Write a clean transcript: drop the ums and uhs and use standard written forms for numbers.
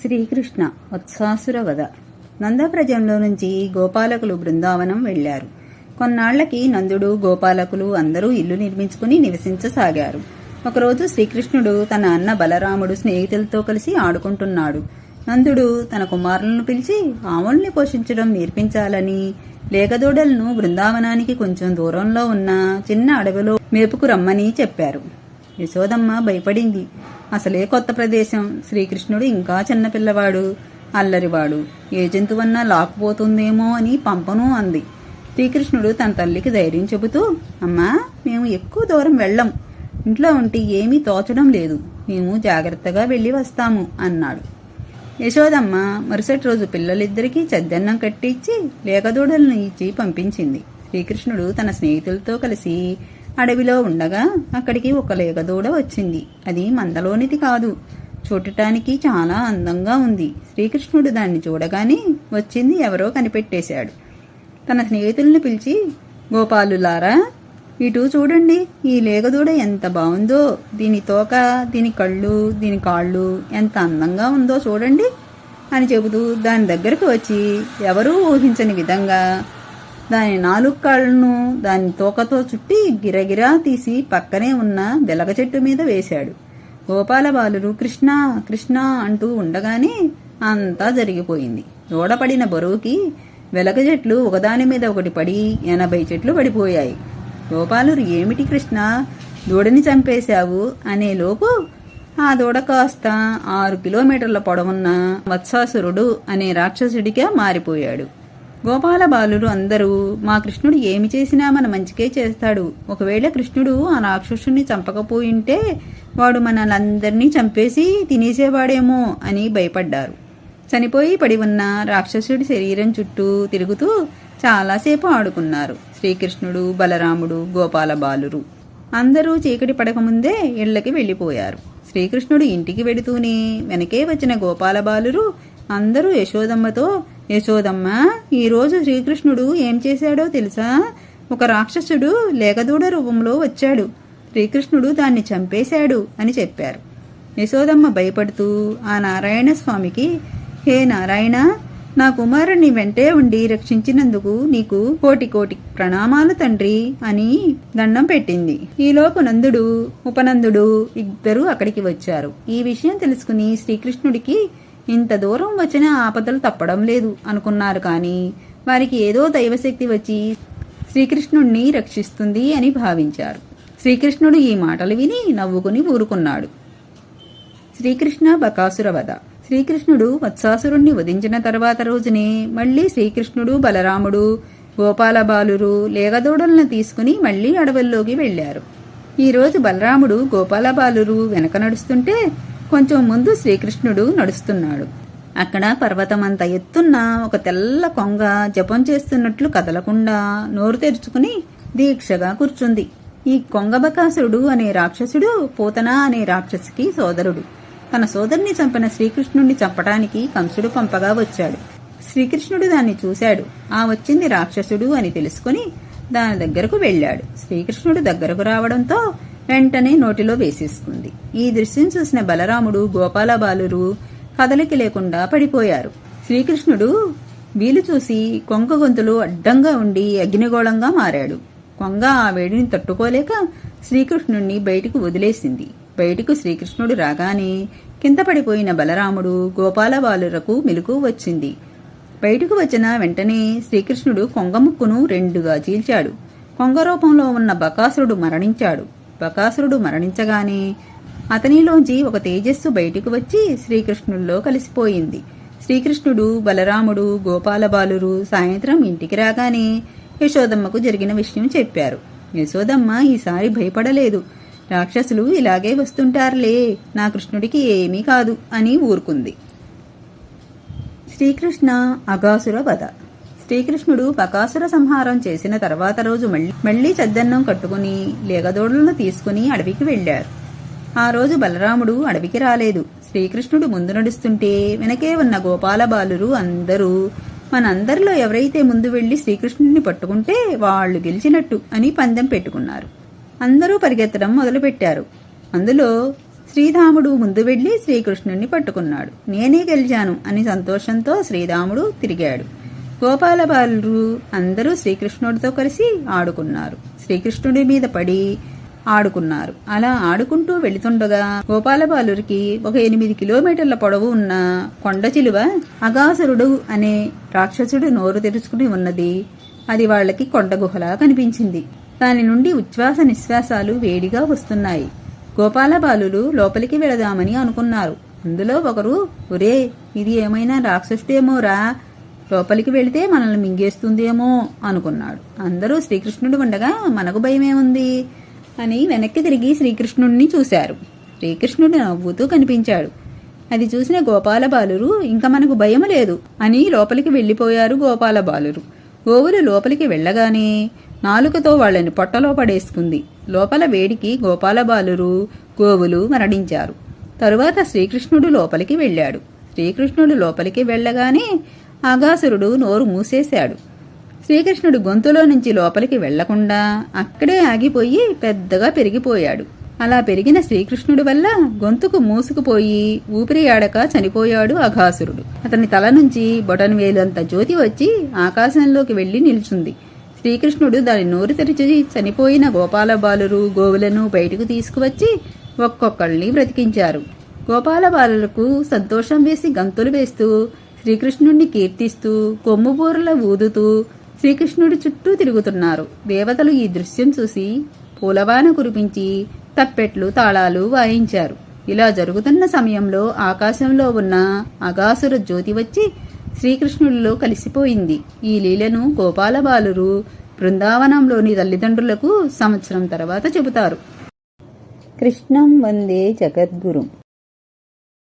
శ్రీకృష్ణ వత్సాసుర వధ. నందప్రజంలో నుంచి గోపాలకులు బృందావనం వెళ్లారు. కొన్నాళ్లకి నందుడు గోపాలకులు అందరూ ఇల్లు నిర్మించుకుని నివసించసాగారు. ఒకరోజు శ్రీకృష్ణుడు తన అన్న బలరాముడు స్నేహితులతో కలిసి ఆడుకుంటున్నాడు. నందుడు తన కుమారులను పిలిచి ఆవుల్ని పోషించడం నేర్పించాలని లేగదూడలను బృందావనానికి కొంచెం దూరంలో ఉన్న చిన్న అడవిలో మేపుకు రమ్మని చెప్పారు. యశోదమ్మ భయపడింది. అసలే కొత్త ప్రదేశం, శ్రీకృష్ణుడు ఇంకా చిన్నపిల్లవాడు, అల్లరివాడు, ఏ జంతువన్నా లాక్కుపోతుందేమో అని పంపను అంది. శ్రీకృష్ణుడు తన తల్లికి ధైర్యం చెబుతూ, అమ్మా, మేము ఎక్కువ దూరం వెళ్ళం, ఇంట్లో ఉంటే ఏమీ తోచడం లేదు, మేము జాగ్రత్తగా వెళ్ళి వస్తాము అన్నాడు. యశోదమ్మ మరుసటి రోజు పిల్లలిద్దరికీ చద్దన్నం కట్టించి లేగదూడలను ఇచ్చి పంపించింది. శ్రీకృష్ణుడు తన స్నేహితులతో కలిసి అడవిలో ఉండగా అక్కడికి ఒక లేగదూడ వచ్చింది. అది మందలోనిది కాదు, చూడటానికి చాలా అందంగా ఉంది. శ్రీకృష్ణుడు దాన్ని చూడగానే వచ్చింది ఎవరో కనిపెట్టేశాడు. తన స్నేహితుల్ని పిలిచి, గోపాలులారా, ఇటు చూడండి, ఈ లేగదూడ ఎంత బాగుందో, దీని తోక, దీని కళ్ళు, దీని కాళ్ళు ఎంత అందంగా ఉందో చూడండి అని చెబుతూ దాని దగ్గరకు వచ్చి ఎవరూ ఊహించని విధంగా దాని 4 కాళ్లను దాని తోకతో చుట్టి గిరగిరా తీసి పక్కనే ఉన్న వెలగ చెట్టు మీద వేశాడు. గోపాల బాలురు కృష్ణ కృష్ణ అంటూ ఉండగానే అంతా జరిగిపోయింది. దూడపడిన బరువుకి వెలగ చెట్లు ఒకదాని మీద ఒకటి పడి 80 చెట్లు పడిపోయాయి. గోపాలురు, ఏమిటి కృష్ణ, దూడని చంపేశావు అనేలోపు ఆ దూడ కాస్త 6 కిలోమీటర్ల పొడవున్న వత్సాసురుడు అనే రాక్షసుడిగా మారిపోయాడు. గోపాల బాలురు అందరూ, మా కృష్ణుడు ఏమి చేసినా మన మంచికే చేస్తాడు, ఒకవేళ కృష్ణుడు ఆ రాక్షసుని చంపకపోయింటే వాడు మనలందరినీ చంపేసి తినేసేవాడేమో అని భయపడ్డారు. చనిపోయి పడి ఉన్న రాక్షసుడి శరీరం చుట్టూ తిరుగుతూ చాలాసేపు ఆడుకున్నారు శ్రీకృష్ణుడు, బలరాముడు, గోపాల బాలురు. అందరూ చీకటి పడకముందే ఇళ్లకి వెళ్ళిపోయారు. శ్రీకృష్ణుడు ఇంటికి వెడుతూనే వెనకే వచ్చిన గోపాల బాలురు అందరూ యశోదమ్మతో, యశోదమ్మ, ఈరోజు శ్రీకృష్ణుడు ఏం చేశాడో తెలుసా? ఒక రాక్షసుడు లేగదూడ రూపంలో వచ్చాడు, శ్రీకృష్ణుడు దాన్ని చంపేశాడు అని చెప్పారు. యశోదమ్మ భయపడుతూ ఆ నారాయణ స్వామికి, హే నారాయణ, నా కుమారుని వెంటే ఉండి రక్షించినందుకు నీకు కోటి కోటి ప్రణామాలు తండ్రి అని దండం పెట్టింది. ఈలోపు నందుడు, ఉపనందుడు ఇద్దరూ అక్కడికి వచ్చారు. ఈ విషయం తెలుసుకుని శ్రీకృష్ణుడికి ఇంత దూరం వచ్చిన ఆపదలు తప్పడం లేదు అనుకున్నారు. కానీ వారికి ఏదో దైవశక్తి వచ్చి శ్రీకృష్ణుడిని రక్షిస్తుంది అని భావించారు. శ్రీకృష్ణుడు ఈ మాటలు విని నవ్వుకుని ఊరుకున్నాడు. శ్రీకృష్ణ బకాసుర వధ. శ్రీకృష్ణుడు వత్సాసురుణ్ణి వధించిన తర్వాత రోజునే మళ్లీ శ్రీకృష్ణుడు, బలరాముడు, గోపాల బాలురు లేగదూడలను తీసుకుని మళ్లీ అడవుల్లోకి వెళ్లారు. ఈరోజు బలరాముడు, గోపాల బాలురు వెనక నడుస్తుంటే కొంచెం ముందు శ్రీకృష్ణుడు నడుస్తున్నాడు. అక్కడ పర్వతమంత ఎత్తున్న ఒక తెల్ల కొంగ జపం చేస్తున్నట్లు కదలకుండా నోరు తెరుచుకుని దీక్షగా కూర్చుంది. ఈ కొంగబకాసురుడు అనే రాక్షసుడు పూతన అనే రాక్షసికి సోదరుడు. తన సోదరుని చంపిన శ్రీకృష్ణుడిని చంపటానికి కంసుడు పంపగా వచ్చాడు. శ్రీకృష్ణుడు దాన్ని చూశాడు. ఆ వచ్చింది రాక్షసుడు అని తెలుసుకుని దాని దగ్గరకు వెళ్ళాడు. శ్రీకృష్ణుడు దగ్గరకు రావడంతో వెంటనే నోటిలో వేసేసుకుంది. ఈ దృశ్యం చూసిన బలరాముడు, గోపాల బాలురు కదలిక లేకుండా పడిపోయారు. శ్రీకృష్ణుడు వీలు చూసి కొంగ గొంతులు అడ్డంగా ఉండి అగ్నిగోళంగా మారాడు. కొంగ ఆ వేడిని తట్టుకోలేక శ్రీకృష్ణుడిని బయటికి వదిలేసింది. బయటకు శ్రీకృష్ణుడు రాగానే కింద పడిపోయిన బలరాముడు, గోపాల బాలురకు మెలకు వచ్చింది. బయటకు వచ్చిన వెంటనే శ్రీకృష్ణుడు కొంగ ముక్కును 2గా చీల్చాడు. కొంగ రూపంలో ఉన్న బకాసురుడు మరణించాడు. బకాసురుడు మరణించగానే అతనిలోంచి ఒక తేజస్సు బయటకు వచ్చి శ్రీకృష్ణుల్లో కలిసిపోయింది. శ్రీకృష్ణుడు, బలరాముడు, గోపాల బాలురు సాయంత్రం ఇంటికి రాగానే యశోదమ్మకు జరిగిన విషయం చెప్పారు. యశోదమ్మ ఈసారి భయపడలేదు. రాక్షసులు ఇలాగే వస్తుంటారులే, నా కృష్ణుడికి ఏమీ కాదు అని ఊరుకుంది. శ్రీకృష్ణ అగాసుర వధ. శ్రీకృష్ణుడు బకాసుర సంహారం చేసిన తర్వాత రోజు మళ్లీ చద్దన్నం కట్టుకుని లేగదోడలను తీసుకుని అడవికి వెళ్లారు. ఆ రోజు బలరాముడు అడవికి రాలేదు. శ్రీకృష్ణుడు ముందు నడుస్తుంటే వెనకే ఉన్న గోపాల బాలురు అందరూ, మనందరిలో ఎవరైతే ముందు వెళ్లి శ్రీకృష్ణుడిని పట్టుకుంటే వాళ్లు గెలిచినట్టు అని పందెం పెట్టుకున్నారు. అందరూ పరిగెత్తడం మొదలుపెట్టారు. అందులో శ్రీరాముడు ముందు వెళ్లి శ్రీకృష్ణుణ్ణి పట్టుకున్నాడు. నేనే గెలిచాను అని సంతోషంతో శ్రీరాముడు తిరిగాడు. గోపాల బాలురు అందరూ శ్రీకృష్ణుడితో కలిసి ఆడుకున్నారు. శ్రీకృష్ణుడి మీద పడి ఆడుకున్నారు. అలా ఆడుకుంటూ వెళుతుండగా గోపాలబాలురికి ఒక 8 కిలోమీటర్ల పొడవు ఉన్న కొండ చిలువ అగాసురుడు అనే రాక్షసుడు నోరు తెరుచుకుని ఉన్నది. అది వాళ్లకి కొండ గుహలా కనిపించింది. దాని నుండి ఉచ్ఛ్వాస నిశ్వాసాలు వేడిగా వస్తున్నాయి. గోపాలబాలురు లోపలికి వెళదామని అనుకున్నారు. అందులో ఒకరు, ఒరే, ఇది ఏమైనా రాక్షసుడేమోరా, లోపలికి వెళితే మనల్ని మింగేస్తుందేమో అనుకున్నాడు. అందరూ శ్రీకృష్ణుడు ఉండగా మనకు భయమేముంది అని వెనక్కి తిరిగి శ్రీకృష్ణుడిని చూశారు. శ్రీకృష్ణుడు నవ్వుతూ కనిపించాడు. అది చూసిన గోపాలబాలురు ఇంక మనకు భయం లేదు అని లోపలికి వెళ్లిపోయారు. గోపాలబాలురు గోవులు లోపలికి వెళ్లగానే నాలుకతో వాళ్ళని పొట్టలో పడేసుకుంది. లోపల వేడికి గోపాలబాలురు గోవులు మరణించారు. తరువాత శ్రీకృష్ణుడు లోపలికి వెళ్ళాడు. శ్రీకృష్ణుడు లోపలికి వెళ్లగానే అగాసురుడు నోరు మూసేశాడు. శ్రీకృష్ణుడు గొంతులో నుంచి లోపలికి వెళ్లకుండా అక్కడే ఆగిపోయి పెద్దగా పెరిగిపోయాడు. అలా పెరిగిన శ్రీకృష్ణుడి వల్ల గొంతుకు మూసుకుపోయి ఊపిరి ఆడక చనిపోయాడు అఘాసురుడు. అతని తల నుంచి బొటనవేలంత జ్యోతి వచ్చి ఆకాశంలోకి వెళ్లి నిల్చుంది. శ్రీకృష్ణుడు దాని నోరు తెరిచి చనిపోయిన గోపాలబాలురు గోవులను బయటకు తీసుకువచ్చి ఒక్కొక్కళ్ళని బ్రతికించారు. గోపాలబాలులకు సంతోషం వేసి గంతులు వేస్తూ శ్రీకృష్ణుడిని కీర్తిస్తూ కొమ్ముబూరల ఊదుతూ శ్రీకృష్ణుడి చుట్టూ తిరుగుతున్నారు. దేవతలు ఈ దృశ్యం చూసి పూలవాన కురిపించి తప్పెట్లు తాళాలు వాయించారు. ఇలా జరుగుతున్న సమయంలో ఆకాశంలో ఉన్న అగాసుర జ్యోతి వచ్చి శ్రీకృష్ణుడిలో కలిసిపోయింది. ఈ లీలను గోపాలబాలురు బృందావనంలోని తల్లిదండ్రులకు సంవత్సరం తర్వాత చెబుతారు. కృష్ణం వందే జగద్గురుం.